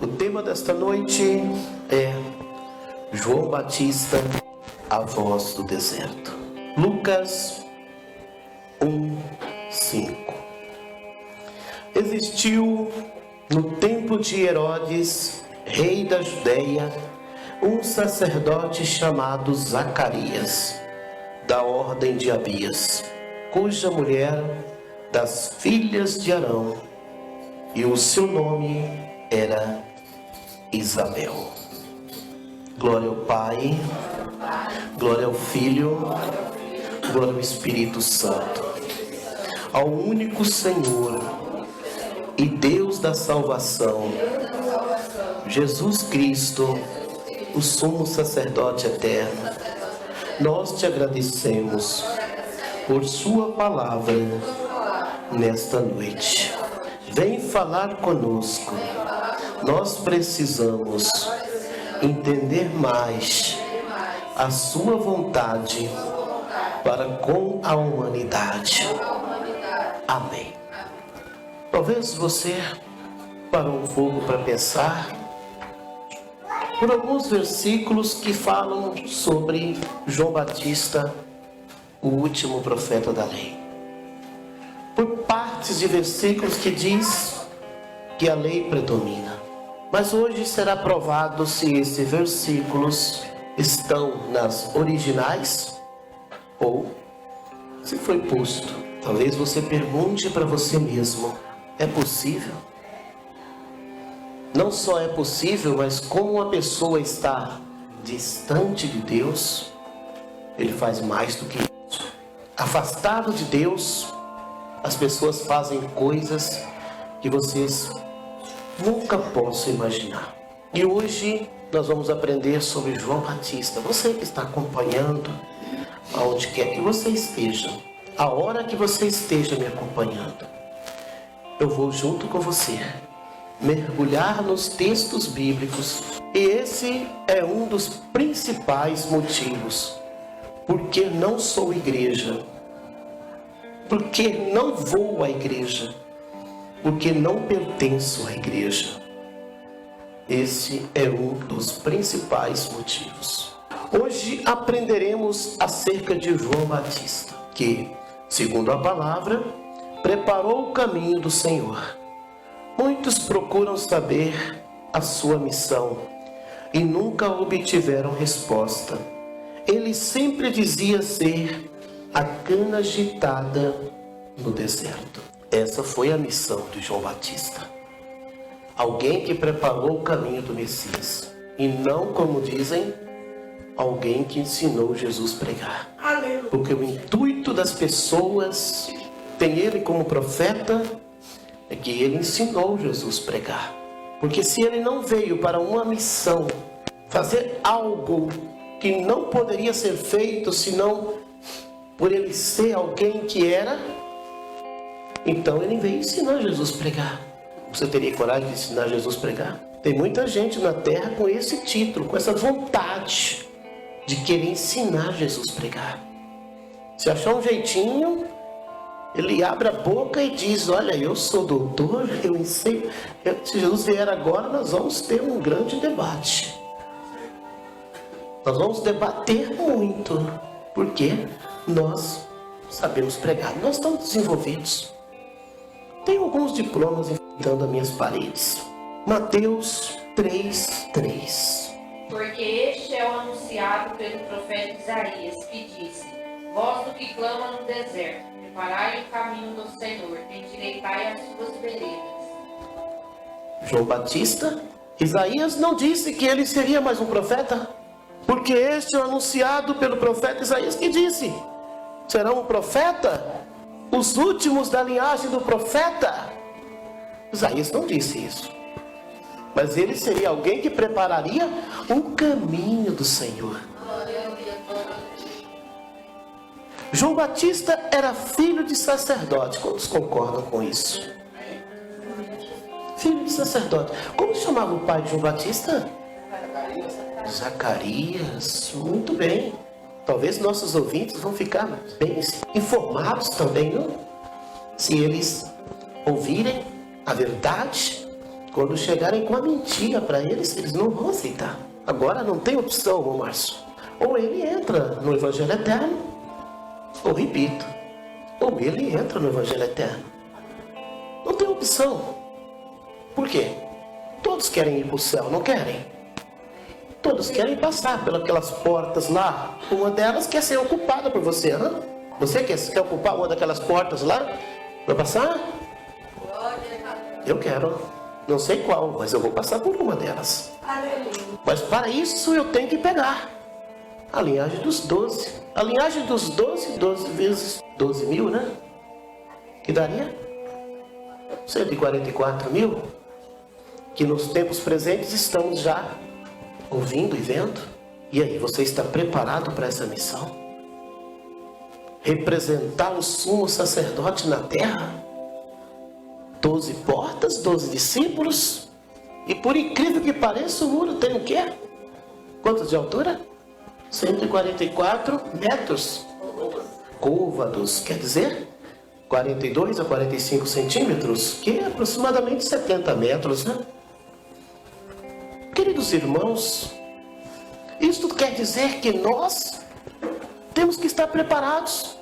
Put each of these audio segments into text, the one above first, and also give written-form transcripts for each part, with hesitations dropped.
O tema desta noite é João Batista, a voz do deserto. Lucas 1:5. Existiu no tempo de Herodes, rei da Judéia, um sacerdote chamado Zacarias, da ordem de Abias, cuja mulher das filhas de Arão, e o seu nome era Isabel. Glória ao Pai, glória ao Filho, glória ao Espírito Santo, ao único Senhor e Deus da salvação, Jesus Cristo, o sumo sacerdote eterno. Nós te agradecemos por sua palavra nesta noite. Vem falar conosco. Nós precisamos entender mais a sua vontade para com a humanidade. Amém. Talvez você parou um pouco para pensar por alguns versículos que falam sobre João Batista, o último profeta da lei. Por partes de versículos que diz que a lei predomina. Mas hoje será provado se esses versículos estão nas originais ou se foi posto. Talvez você pergunte para você mesmo: é possível? Não só é possível, mas como uma pessoa está distante de Deus, ele faz mais do que isso. Afastado de Deus, as pessoas fazem coisas que vocês nunca possam imaginar. E hoje nós vamos aprender sobre João Batista. Você que está acompanhando, aonde quer que você esteja, a hora que você esteja me acompanhando, eu vou junto com você mergulhar nos textos bíblicos. E esse é um dos principais motivos porque não sou igreja, porque não vou à igreja, porque não pertenço à igreja. Esse é um dos principais motivos. Hoje aprenderemos acerca de João Batista, que, segundo a palavra, preparou o caminho do Senhor. Muitos procuram saber a sua missão e nunca obtiveram resposta. Ele sempre dizia ser a cana agitada no deserto. Essa foi a missão de João Batista. Alguém que preparou o caminho do Messias. E não, como dizem, alguém que ensinou Jesus a pregar. Aleluia. Porque o intuito das pessoas, tem ele como profeta, é que ele ensinou Jesus a pregar. Porque se ele não veio para uma missão, fazer algo que não poderia ser feito senão por ele ser alguém que era, então ele veio ensinar Jesus a pregar. Você teria coragem de ensinar Jesus a pregar? Tem muita gente na terra com esse título, com essa vontade de querer ensinar Jesus a pregar. Se achar um jeitinho, ele abre a boca e diz: olha, eu sou doutor, eu ensino. Se Jesus vier agora, nós vamos ter um grande debate. Nós vamos debater muito, porque nós sabemos pregar. Nós estamos desenvolvidos. Tenho alguns diplomas enfeitando as minhas paredes. Mateus 3:3. Porque este é o anunciado pelo profeta Isaías, que disse: voz do que clama no deserto, preparai o caminho do Senhor, endireitai as suas veredas. João Batista, Isaías não disse que ele seria mais um profeta, porque este é o anunciado pelo profeta Isaías, que disse: será um profeta? Os últimos da linhagem do profeta? Isaías não disse isso. Mas ele seria alguém que prepararia o caminho do Senhor. João Batista era filho de sacerdote. Quantos concordam com isso? Filho de sacerdote. Como chamava o pai de João Batista? Zacarias. Muito bem. Talvez nossos ouvintes vão ficar bem informados também, não? Se eles ouvirem a verdade Quando chegarem com a mentira para eles, eles não vão aceitar. Agora não tem opção, irmão Márcio. Ou ele entra no Evangelho Eterno, ou repito, ou ele entra no Evangelho Eterno. Não tem opção. Por quê? Todos querem ir para o céu, não querem? Todos querem passar pelas portas lá. Uma delas quer ser ocupada por você. Hein? Você quer ocupar uma daquelas portas lá? Vai passar? Eu quero. Não sei qual, mas eu vou passar por uma delas. Mas para isso eu tenho que pegar a linhagem dos 12. A linhagem dos 12, 12 vezes 12 mil, né? Que daria 144 mil. Que nos tempos presentes estamos já ouvindo e vendo. E aí, você está preparado para essa missão? Representar o sumo sacerdote na terra? 12 portas, 12 discípulos. E por incrível que pareça, o muro tem o quê? Quantos de altura? 144 metros. Côvados, quer dizer, 42 a 45 centímetros, que é aproximadamente 70 metros, né? Queridos irmãos, isto quer dizer que nós temos que estar preparados.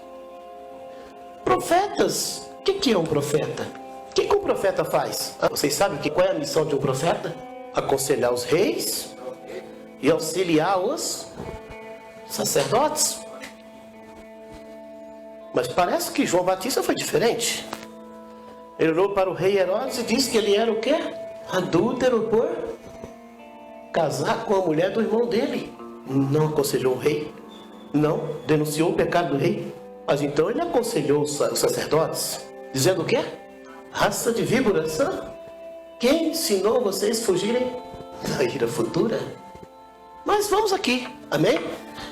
Profetas, o que é um profeta? O que um profeta faz? Vocês sabem qual é a missão de um profeta? Aconselhar os reis e auxiliar os sacerdotes. Mas parece que João Batista foi diferente. Ele olhou para o rei Herodes e disse que ele era o quê? Adúltero por casar com a mulher do irmão dele. Não aconselhou o rei. Não denunciou o pecado do rei. Mas então ele aconselhou os sacerdotes, dizendo o quê? Raça de víboras. Quem ensinou vocês a fugirem da ira futura? Mas vamos aqui, amém?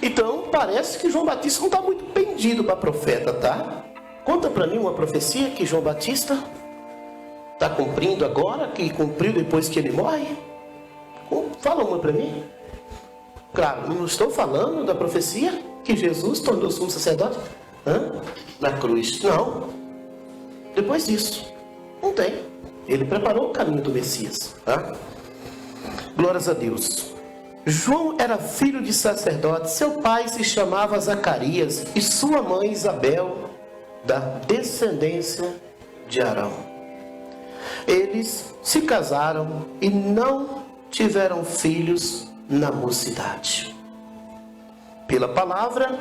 Então parece que João Batista não está muito pendido para profeta, tá? Conta para mim uma profecia que João Batista está cumprindo agora, que cumpriu depois que ele morre. Fala uma para mim. Claro, não estou falando da profecia que Jesus tornou sumo sacerdote na cruz. Não. Depois disso, não tem. Ele preparou o caminho do Messias. Tá? Glórias a Deus. João era filho de sacerdote. Seu pai se chamava Zacarias e sua mãe Isabel, da descendência de Arão. Eles se casaram e não tiveram filhos na mocidade. Pela palavra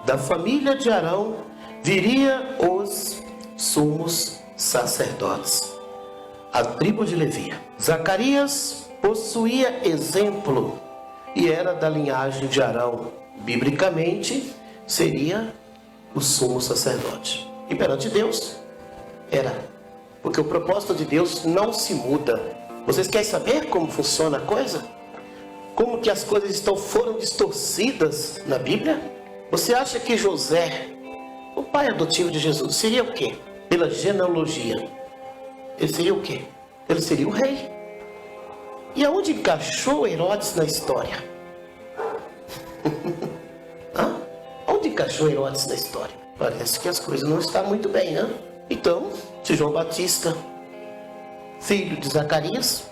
da família de Arão viria os sumos sacerdotes, a tribo de Levi. Zacarias possuía exemplo e era da linhagem de Arão. Biblicamente seria o sumo sacerdote. E perante Deus era, porque o propósito de Deus não se muda. Vocês querem saber como funciona a coisa? Como que as coisas foram distorcidas na Bíblia? Você acha que José, o pai adotivo de Jesus, seria o quê? Pela genealogia, ele seria o quê? Ele seria o rei. E aonde encaixou Herodes na história? Onde encaixou Herodes na história? Parece que as coisas não estão muito bem, né? Então, se João Batista, filho de Zacarias,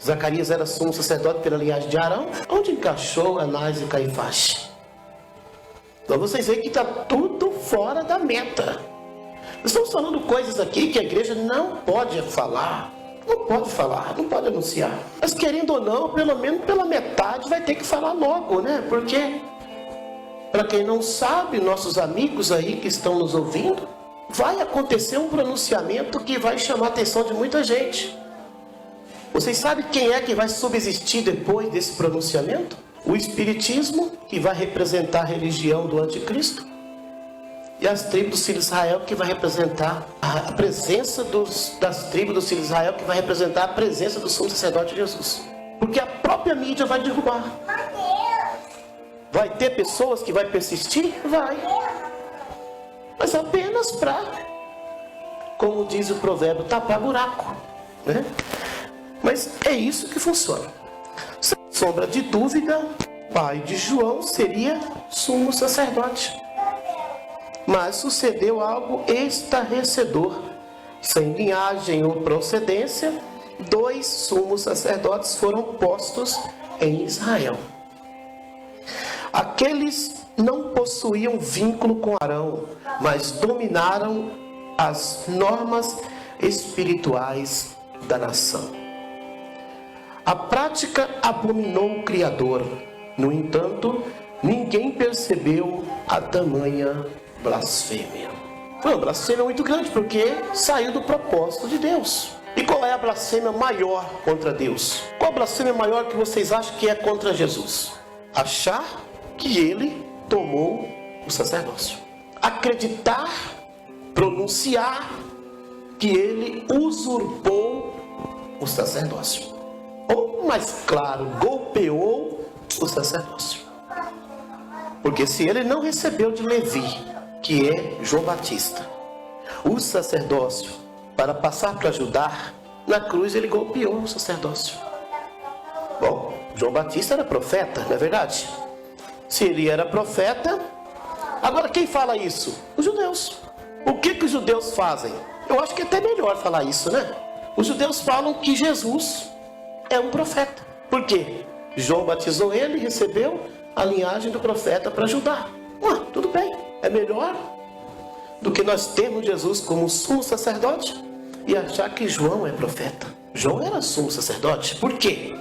Zacarias era sumo sacerdote pela linhagem de Arão, onde encaixou Anás e Caifás? Então vocês veem que está tudo fora da meta. Nós estamos falando coisas aqui que a igreja não pode falar. Não pode falar, não pode anunciar. Mas querendo ou não, pelo menos pela metade vai ter que falar logo, né? Porque, para quem não sabe, nossos amigos aí que estão nos ouvindo, vai acontecer um pronunciamento que vai chamar a atenção de muita gente. Vocês sabem quem é que vai subsistir depois desse pronunciamento? O Espiritismo, que vai representar a religião do Anticristo, e as tribos dos filhos de Israel, que vai representar a presença das tribos dos filhos de Israel, que vai representar a presença do sumo sacerdote Jesus. Porque a própria mídia vai derrubar. Vai ter pessoas que vai persistir? Vai. Mas apenas para, como diz o provérbio, tapar buraco, né? Mas é isso que funciona. Sem sombra de dúvida, pai de João seria sumo sacerdote. Mas sucedeu algo estarrecedor. Sem linhagem ou procedência, 2 sumos sacerdotes foram postos em Israel. Aqueles não possuíam vínculo com Arão, mas dominaram as normas espirituais da nação. A prática abominou o Criador. No entanto, ninguém percebeu a tamanha blasfêmia. Foi uma blasfêmia muito grande, porque saiu do propósito de Deus. E qual é a blasfêmia maior contra Deus? Qual a blasfêmia maior que vocês acham que é contra Jesus? Achar que ele tomou o sacerdócio. Acreditar, pronunciar que ele usurpou o sacerdócio. Ou, mais claro, golpeou o sacerdócio. Porque se ele não recebeu de Levi, que é João Batista, o sacerdócio, para passar para Judá, na cruz ele golpeou o sacerdócio. Bom, João Batista era profeta, não é verdade? Se ele era profeta, agora quem fala isso? Os judeus. O que os judeus fazem? Eu acho que é até melhor falar isso, né? Os judeus falam que Jesus é um profeta. Por quê? João batizou ele e recebeu a linhagem do profeta para Judá. Tudo bem, é melhor do que nós termos Jesus como sumo sacerdote e achar que João é profeta. João era sumo sacerdote. Por quê?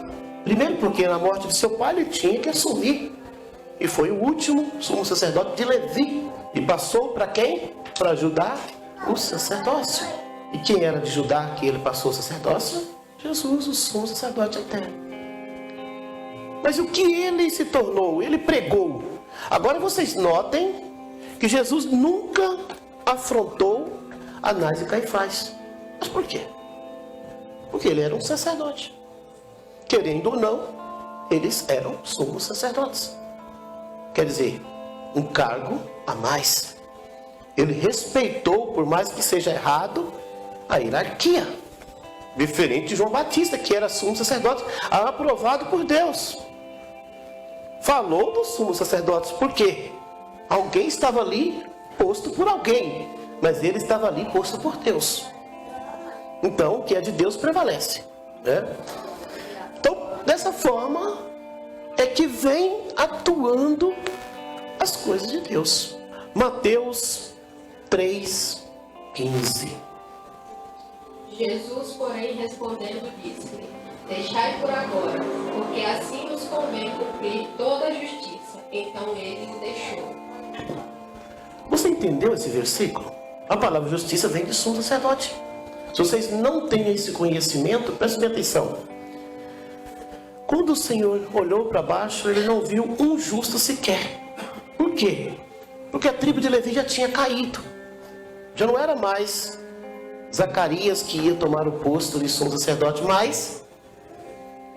Primeiro porque na morte de seu pai ele tinha que assumir. E foi o último sumo sacerdote de Levi. E passou para quem? Para Judá o sacerdócio. E quem era de Judá que ele passou o sacerdócio? Jesus, o sumo sacerdote eterno. Mas o que ele se tornou? Ele pregou. Agora vocês notem que Jesus nunca afrontou Anás e Caifás. Mas por quê? Porque ele era um sacerdote. Querendo ou não, eles eram sumos sacerdotes. Quer dizer, um cargo a mais. Ele respeitou, por mais que seja errado, a hierarquia. Diferente de João Batista, que era sumo sacerdote, aprovado por Deus. Falou dos sumos sacerdotes, por quê? Alguém estava ali posto por alguém, mas ele estava ali posto por Deus. Então, o que é de Deus prevalece, né? Então, dessa forma, é que vem atuando as coisas de Deus. Mateus 3:15. Jesus, porém, respondendo, disse-lhe: deixai por agora, porque assim nos convém cumprir toda a justiça. Então ele o deixou. Você entendeu esse versículo? A palavra justiça vem de sumo sacerdote. Se vocês não têm esse conhecimento, prestem atenção. Quando o Senhor olhou para baixo, ele não viu um justo sequer. Por quê? Porque a tribo de Levi já tinha caído. Já não era mais Zacarias que ia tomar o posto de sumo sacerdote, mas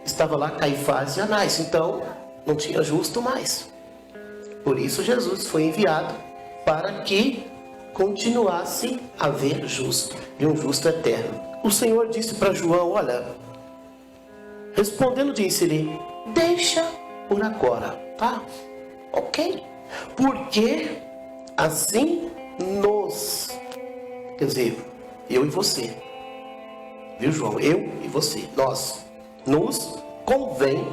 estava lá Caifás e Anás. Então, não tinha justo mais. Por isso Jesus foi enviado para que continuasse a haver justo, e um justo eterno. O Senhor disse para João, olha, respondendo disse-lhe, deixa por agora, tá? Ok? Porque assim quer dizer, eu e você, viu João? Eu e você, nós, nos convém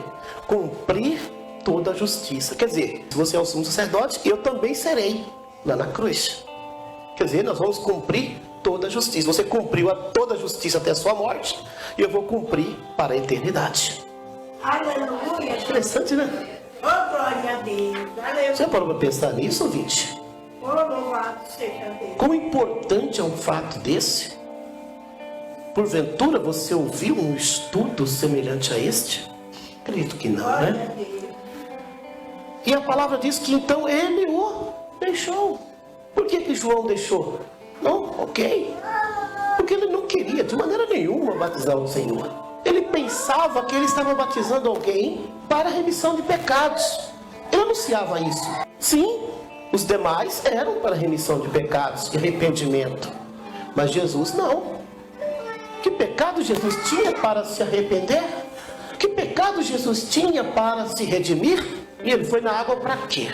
cumprir toda a justiça. Quer dizer, se você é o sumo sacerdote, eu também serei lá na cruz. Quer dizer, nós vamos cumprir toda a justiça. Você cumpriu toda a justiça até a sua morte, e eu vou cumprir para a eternidade. Aleluia. Interessante, né? Oh, glória a Deus. Aleluia. Você parou para pensar nisso, ouvinte? Oh, louvado seja Deus. Quão importante é um fato desse? Porventura você ouviu um estudo semelhante a este? Acredito que não, Glória né? a Deus. E a palavra diz que então ele o deixou. Por que João deixou? Não, ok. Porque ele não queria de maneira nenhuma batizar o Senhor. Ele pensava que ele estava batizando alguém para a remissão de pecados. Ele anunciava isso. Sim, os demais eram para a remissão de pecados e arrependimento. Mas Jesus não. Que pecado Jesus tinha para se arrepender? Que pecado Jesus tinha para se redimir? E ele foi na água para quê?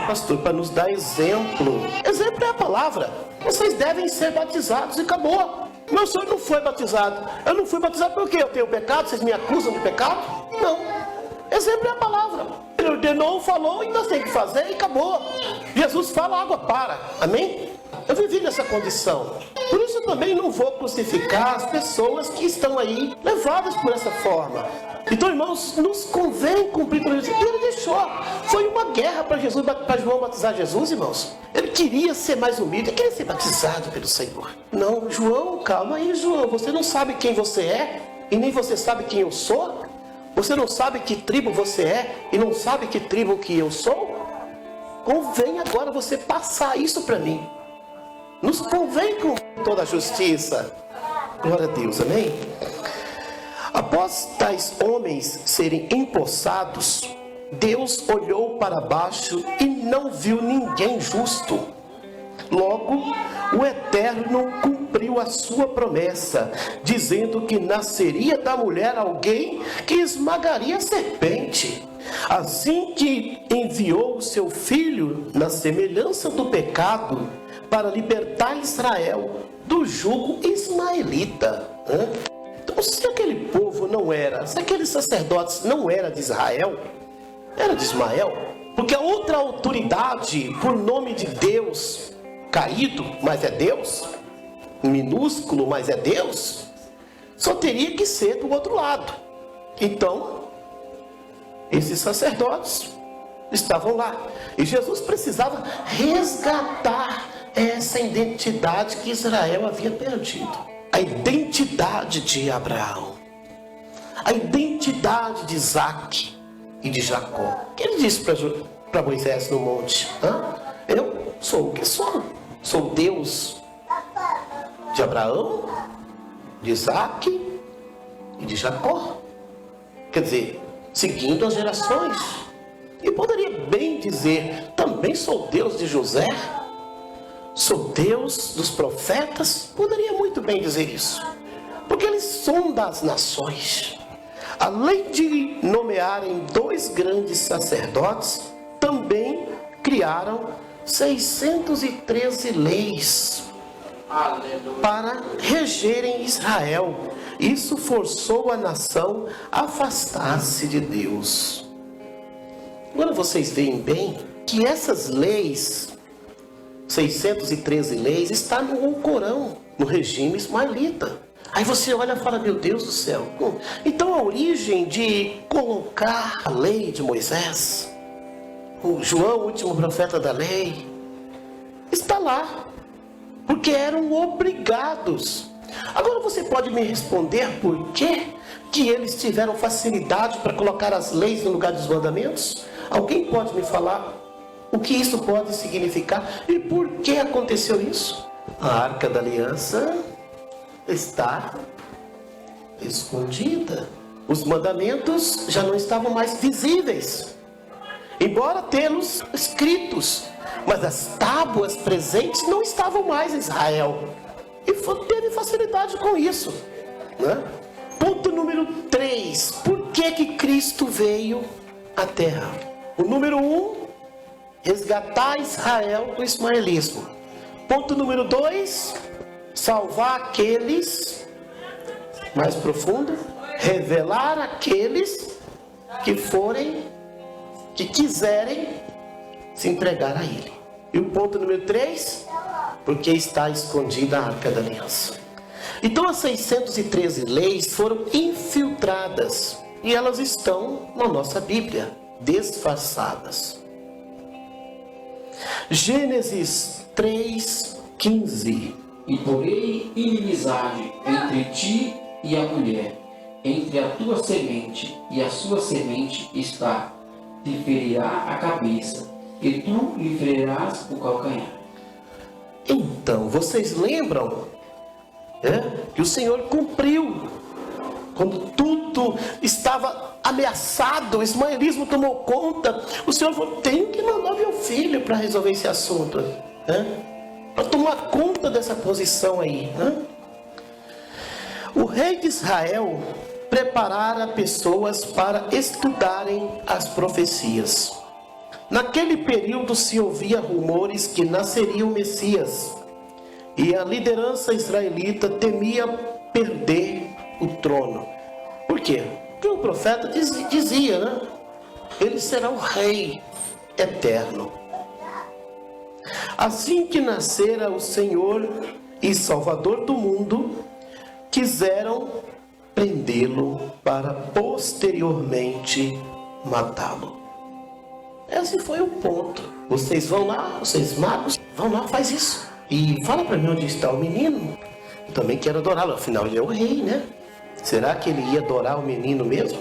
Pastor, para nos dar exemplo. Exemplo é a palavra. Vocês devem ser batizados e acabou. Mas o senhor não foi batizado. Eu não fui batizado porque eu tenho pecado? Vocês me acusam de pecado? Não. Exemplo é a palavra. Ele ordenou, falou, e nós temos que fazer e acabou. Jesus fala, a água para. Amém? Eu vivi nessa condição. Por isso eu também não vou crucificar as pessoas que estão aí levadas por essa forma. Então, irmãos, nos convém cumprir tudo isso. E ele deixou. Foi uma guerra para Jesus, para João batizar Jesus, irmãos. Ele queria ser mais humilde, ele queria ser batizado pelo Senhor. Não, João, calma aí, João. Você não sabe quem você é e nem você sabe quem eu sou? Você não sabe que tribo você é e não sabe que tribo que eu sou? Convém agora você passar isso para mim. Nos convém com toda a justiça. Glória a Deus, amém? Após tais homens serem empossados, Deus olhou para baixo e não viu ninguém justo. Logo, o Eterno cumpriu a sua promessa, dizendo que nasceria da mulher alguém que esmagaria a serpente. Assim que enviou o seu filho na semelhança do pecado, para libertar Israel do jugo ismaelita. Então, se aquele povo não era, se aqueles sacerdotes não eram de Israel, era de Ismael, porque a outra autoridade, por nome de Deus, caído, mas é Deus, minúsculo, mas é Deus, só teria que ser do outro lado. Então, esses sacerdotes estavam lá, e Jesus precisava resgatar essa identidade que Israel havia perdido. A identidade de Abraão. A identidade de Isaac e de Jacó. O que ele disse para Moisés no monte? Eu sou o que sou. Sou Deus de Abraão, de Isaac e de Jacó. Quer dizer, seguindo as gerações. E poderia bem dizer, também sou Deus de José. Sou Deus dos profetas, poderia muito bem dizer isso, porque eles são das nações. Além de nomearem 2 grandes sacerdotes, também criaram 613 leis para regerem Israel. Isso forçou a nação a afastar-se de Deus. Agora vocês veem bem que essas leis, 613 leis, está no Corão, no regime ismaelita. Aí você olha e fala, meu Deus do céu. Então a origem de colocar a lei de Moisés, o João, o último profeta da lei, está lá, porque eram obrigados. Agora você pode me responder por que eles tiveram facilidade para colocar as leis no lugar dos mandamentos? Alguém pode me falar o que isso pode significar e por que aconteceu isso? A Arca da Aliança está escondida. Os mandamentos já não estavam mais visíveis, embora tê-los escritos, mas as tábuas presentes não estavam mais em Israel. E teve facilidade com isso, né? Ponto número 3. Por que Cristo veio à Terra? O número 1, resgatar Israel do ismaelismo. Ponto número 2, salvar aqueles, mais profundo, revelar aqueles que quiserem se entregar a Ele. E o ponto número 3, porque está escondida a Arca da Aliança. Então as 613 leis foram infiltradas e elas estão na nossa Bíblia, disfarçadas. Gênesis 3:15. E porei inimizade entre ti e a mulher, entre a tua semente e a sua semente está, te ferirá a cabeça, e tu lhe ferirás o calcanhar. Então, vocês lembram que o Senhor cumpriu, quando tudo estava ameaçado, o ismaelismo tomou conta, o Senhor falou, tenho que mandar meu filho para resolver esse assunto, para tomar conta dessa posição aí. O rei de Israel preparara pessoas para estudarem as profecias. Naquele período se ouvia rumores que nasceria o Messias, E a liderança israelita temia perder o trono. Por quê? Porque o profeta dizia, né? Ele será o rei eterno. Assim que nascera o Senhor e Salvador do mundo, quiseram prendê-lo para posteriormente matá-lo. Esse foi o ponto. Vocês vão lá, vocês magos, vão lá, faz isso. E fala para mim onde está o menino. Eu também quero adorá-lo, afinal ele é o rei, né? Será que ele ia adorar o menino mesmo?